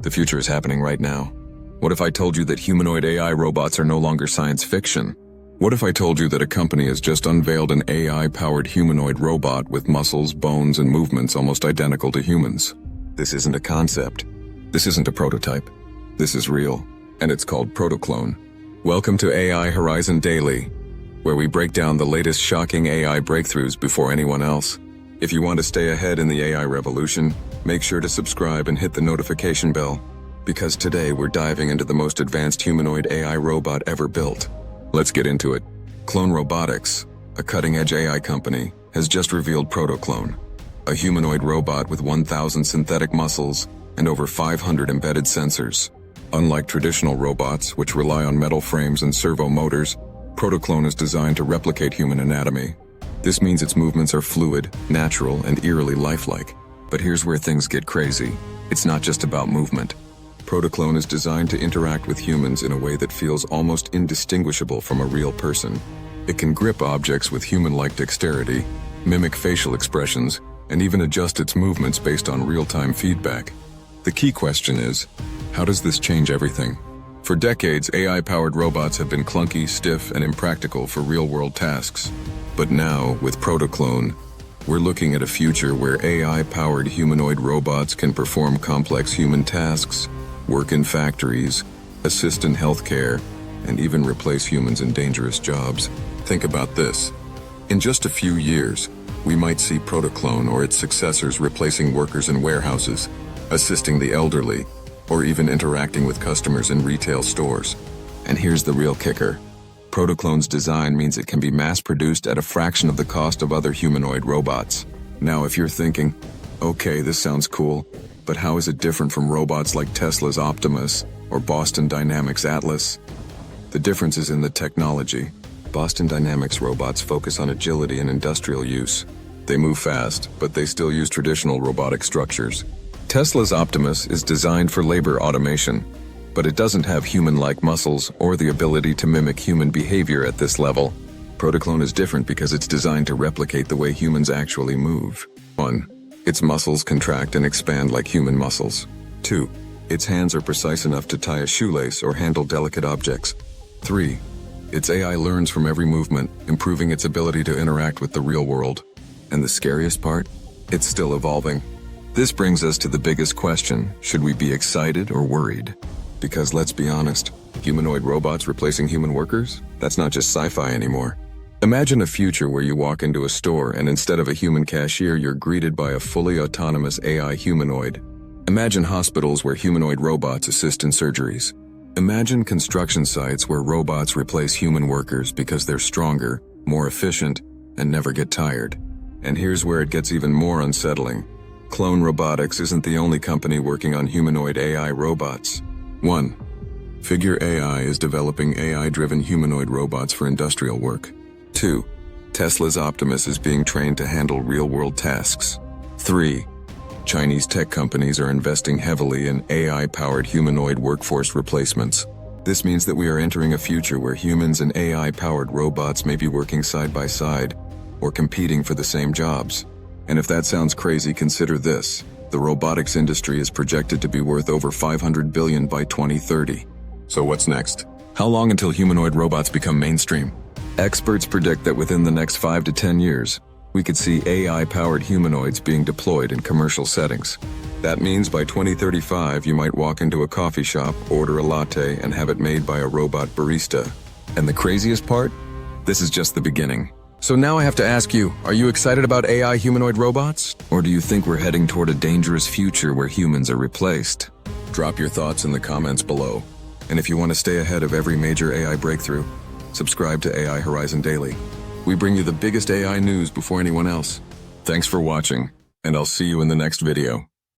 The future is happening right now. What if I told you that humanoid AI robots are no longer science fiction? What if I told you that a company has just unveiled an AI-powered humanoid robot with muscles, bones, and movements almost identical to humans? This isn't a concept. This isn't a prototype. This is real, and it's called Protoclone. Welcome to AI Horizon Daily, where we break down the latest shocking AI breakthroughs before anyone else. If you want to stay ahead in the AI revolution, make sure to subscribe and hit the notification bell, because today we're diving into the most advanced humanoid AI robot ever built. Let's get into it. Clone Robotics, a cutting-edge AI company, has just revealed Protoclone, a humanoid robot with 1,000 synthetic muscles and over 500 embedded sensors. Unlike traditional robots, which rely on metal frames and servo motors, Protoclone is designed to replicate human anatomy. This means its movements are fluid, natural, and eerily lifelike. But here's where things get crazy. It's not just about movement. Protoclone is designed to interact with humans in a way that feels almost indistinguishable from a real person. It can grip objects with human-like dexterity, mimic facial expressions, and even adjust its movements based on real-time feedback. The key question is, how does this change everything? For decades, AI-powered robots have been clunky, stiff, and impractical for real-world tasks. But now, with Protoclone, we're looking at a future where AI-powered humanoid robots can perform complex human tasks, work in factories, assist in healthcare, and even replace humans in dangerous jobs. Think about this. In just a few years, we might see Protoclone or its successors replacing workers in warehouses, assisting the elderly, or even interacting with customers in retail stores. And here's the real kicker. Protoclone's design means it can be mass-produced at a fraction of the cost of other humanoid robots. Now, if you're thinking, okay, this sounds cool, but how is it different from robots like Tesla's Optimus or Boston Dynamics' Atlas? The difference is in the technology. Boston Dynamics robots focus on agility and industrial use. They move fast, but they still use traditional robotic structures. Tesla's Optimus is designed for labor automation, but it doesn't have human-like muscles or the ability to mimic human behavior at this level. Protoclone is different because it's designed to replicate the way humans actually move. 1. Its muscles contract and expand like human muscles. 2. Its hands are precise enough to tie a shoelace or handle delicate objects. 3. Its AI learns from every movement, improving its ability to interact with the real world. And the scariest part? It's still evolving. This brings us to the biggest question: should we be excited or worried? Because let's be honest, humanoid robots replacing human workers? That's not just sci-fi anymore. Imagine a future where you walk into a store and instead of a human cashier, you're greeted by a fully autonomous AI humanoid. Imagine hospitals where humanoid robots assist in surgeries. Imagine construction sites where robots replace human workers because they're stronger, more efficient, and never get tired. And here's where it gets even more unsettling. Clone Robotics isn't the only company working on humanoid AI robots. 1. Figure AI is developing AI-driven humanoid robots for industrial work. 2. Tesla's Optimus is being trained to handle real-world tasks. 3. Chinese tech companies are investing heavily in AI-powered humanoid workforce replacements. This means that we are entering a future where humans and AI-powered robots may be working side by side or competing for the same jobs. And if that sounds crazy, consider this. The robotics industry is projected to be worth over $500 billion by 2030. So what's next? How long until humanoid robots become mainstream? Experts predict that within the next 5 to 10 years, we could see AI-powered humanoids being deployed in commercial settings. That means by 2035, you might walk into a coffee shop, order a latte, and have it made by a robot barista. And the craziest part? This is just the beginning. So now I have to ask you, are you excited about AI humanoid robots? Or do you think we're heading toward a dangerous future where humans are replaced? Drop your thoughts in the comments below. And if you want to stay ahead of every major AI breakthrough, subscribe to AI Horizon Daily. We bring you the biggest AI news before anyone else. Thanks for watching, and I'll see you in the next video.